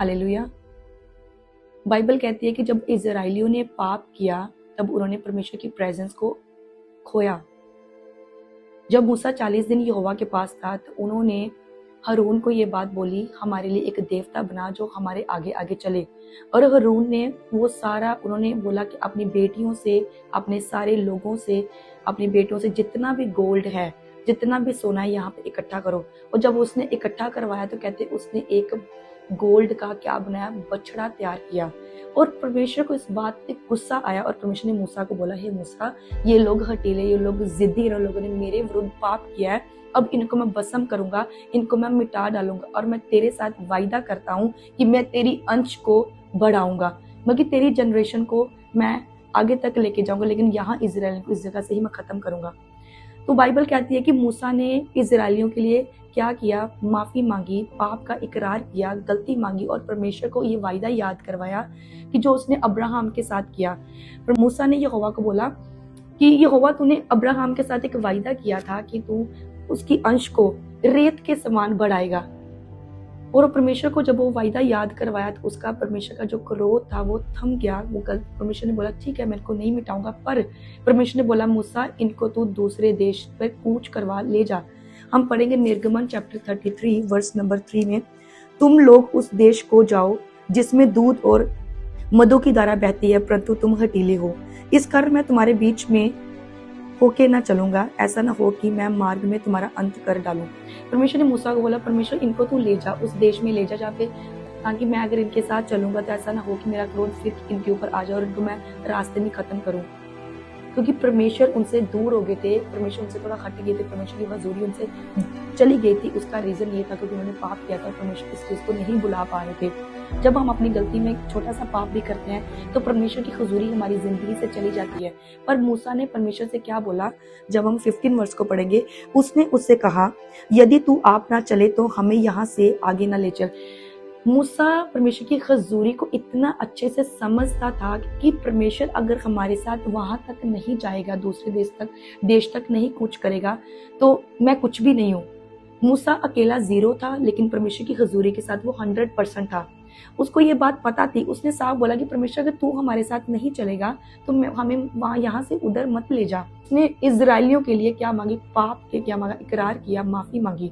Hallelujah. Bible कहती है कि जब इजराइलियों ने पाप किया तब उन्होंने परमेश्वर की प्रेजेंस को खोया। जब मूसा 40 दिन यहोवा के पास था तो उन्होंने हारून को ये बात बोली, हमारे लिए एक देवता बना जो हमारे आगे आगे चले। और हारून ने वो सारा, उन्होंने बोला कि अपनी बेटियों से, अपने सारे लोगों से, अपनी बेटियों से जितना भी गोल्ड है, जितना भी सोना है यहाँ पे इकट्ठा करो। और जब उसने इकट्ठा करवाया तो कहते उसने एक गोल्ड का क्या बनाया, बछड़ा तैयार किया। और परमेश्वर को इस बात पे गुस्सा आया और परमेश्वर ने मूसा को बोला, हे मूसा, ये लोग हटीले, ये लोग जिद्दी, इन लोगों ने मेरे विरुद्ध पाप किया है, अब इनको मैं भस्म करूंगा, इनको मैं मिटा डालूंगा। और मैं तेरे साथ वायदा करता हूँ कि मैं तेरी अंश को बढ़ाऊंगा, मगर तेरी जनरेशन को मैं आगे तक लेके जाऊंगा, लेकिन यहाँ इजराइल को इस जगह से ही मैं खत्म करूंगा। तो बाइबल कहती है कि मूसा ने इजराइलियों के लिए क्या किया, माफी मांगी, पाप का इकरार किया, गलती मांगी और परमेश्वर को ये वायदा याद करवाया कि जो उसने अब्राहम के साथ किया। पर मूसा ने यहोवा को बोला कि यहोवा, तूने अब्राहम के साथ एक वायदा किया था कि तू उसकी अंश को रेत के समान बढ़ाएगा। और परमेश्वर को जब वो वायदा याद करवाया तो उसका, परमेश्वर का जो क्रोध था वो थम गया। वो परमेश्वर ने बोला ठीक है, मैं इनको नहीं मिटाऊंगा। पर परमेश्वर ने बोला, मूसा, इनको तू दूसरे देश पर कूच करवा ले जा। हम पढ़ेंगे निर्गमन चैप्टर 33 वर्स नंबर 3 में, तुम लोग उस देश को जाओ जिसमें दूध और मधु की धारा बहती है, परंतु तुम हटीले हो। इस कारण मैं तुम्हारे बीच में होके ना चलूंगा, ऐसा ना हो कि मैं मार्ग में तुम्हारा अंत कर डालूं। परमेश्वर ने मूसा को बोला, परमेश्वर, इनको तू ले जा, उस देश में ले जा जहाँ पे, ताकि मैं अगर इनके साथ चलूंगा तो ऐसा ना हो कि मेरा क्रोध फिर इनके ऊपर आ जाए और इनको मैं रास्ते में खत्म करूं। क्योंकि परमेश्वर उनसे दूर हो गए थे, परमेश्वर उनसे थोड़ा हट गए थे, परमेश्वर की हजूरी उनसे चली गई थी। उसका रीजन ये था क्योंकि उन्होंने पाप किया था और परमेश्वर इस चीज को नहीं बुला पा रहे थे। जब हम अपनी गलती में छोटा सा पाप भी करते हैं तो परमेश्वर की हुजूरी हमारी जिंदगी से चली जाती है। पर मूसा ने परमेश्वर से क्या बोला, जब हम 15 वर्ष को पढ़ेंगे, उसने उससे कहा, यदि तू आप ना चले तो हमें यहाँ से आगे ना ले चल। मूसा परमेश्वर की हुजूरी को इतना अच्छे से समझता था कि परमेश्वर अगर हमारे साथ वहां तक नहीं जाएगा, दूसरे देश तक नहीं कूच करेगा, तो मैं कुछ भी नहीं हूँ। मूसा अकेला 0 था, लेकिन परमेश्वर की हुजूरी के साथ वो 100% था। उसको ये बात पता थी। उसने साफ बोला कि परमेश्वर, अगर तू हमारे साथ नहीं चलेगा तो हमें वहां, यहाँ से उधर मत ले जा। उसने इजराइलियों के लिए क्या मांगी, पाप के क्या मांगा, इकरार किया, माफी मांगी।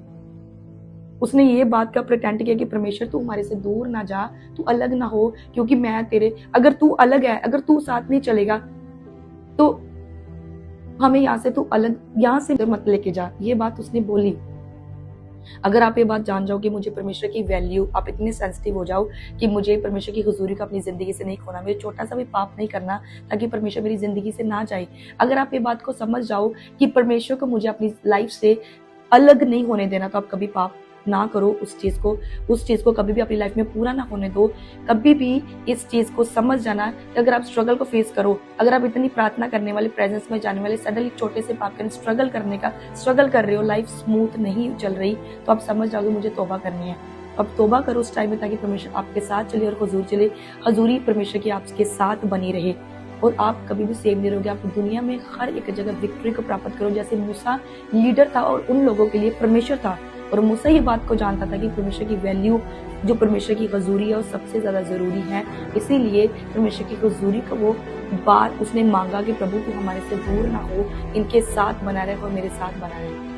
उसने ये बात का प्रिटेंड किया कि परमेश्वर, तू हमारे से दूर ना जा, तू अलग ना हो, क्योंकि मैं तेरे, अगर तू अलग है, अगर तू साथ नहीं चलेगा तो हमें यहाँ से, तू अलग, यहाँ से मत लेके जा। ये बात उसने बोली। अगर आप ये बात जान जाओ कि मुझे परमेश्वर की वैल्यू, आप इतने सेंसिटिव हो जाओ कि मुझे परमेश्वर की हुजूरी को अपनी जिंदगी से नहीं खोना, मुझे छोटा सा भी पाप नहीं करना ताकि परमेश्वर मेरी जिंदगी से ना जाए। अगर आप ये बात को समझ जाओ कि परमेश्वर को मुझे अपनी लाइफ से अलग नहीं होने देना, तो आप कभी पाप ना करो। उस चीज को कभी भी अपनी लाइफ में पूरा ना होने दो। कभी भी इस चीज को समझ जाना कि अगर आप स्ट्रगल को फेस करो, अगर आप इतनी प्रार्थना करने वाले, प्रेजेंस में जाने वाले, सडनली छोटे से पाप करने, स्ट्रगल कर रहे हो, लाइफ स्मूथ नहीं चल रही, तो आप समझ जाओगे मुझे तौबा करनी है। अब तौबा करो उस टाइम में, ताकि परमेश्वर आपके साथ चले और हुजूर चले, हजूरी परमेश्वर की आपके साथ बनी रहे और आप कभी भी सेव नहीं रहोगे। आप दुनिया में हर एक जगह विक्ट्री को प्राप्त करो। जैसे मूसा लीडर था और उन लोगों के लिए परमेश्वर था, और मूसा ये बात को जानता था कि परमेश्वर की वैल्यू, जो परमेश्वर की हुजूरी है, वो सबसे ज्यादा जरूरी है। इसीलिए परमेश्वर की हुजूरी का वो बात उसने मांगा कि प्रभु, तू हमारे से दूर ना हो, इनके साथ बना रहे और मेरे साथ बना रहे।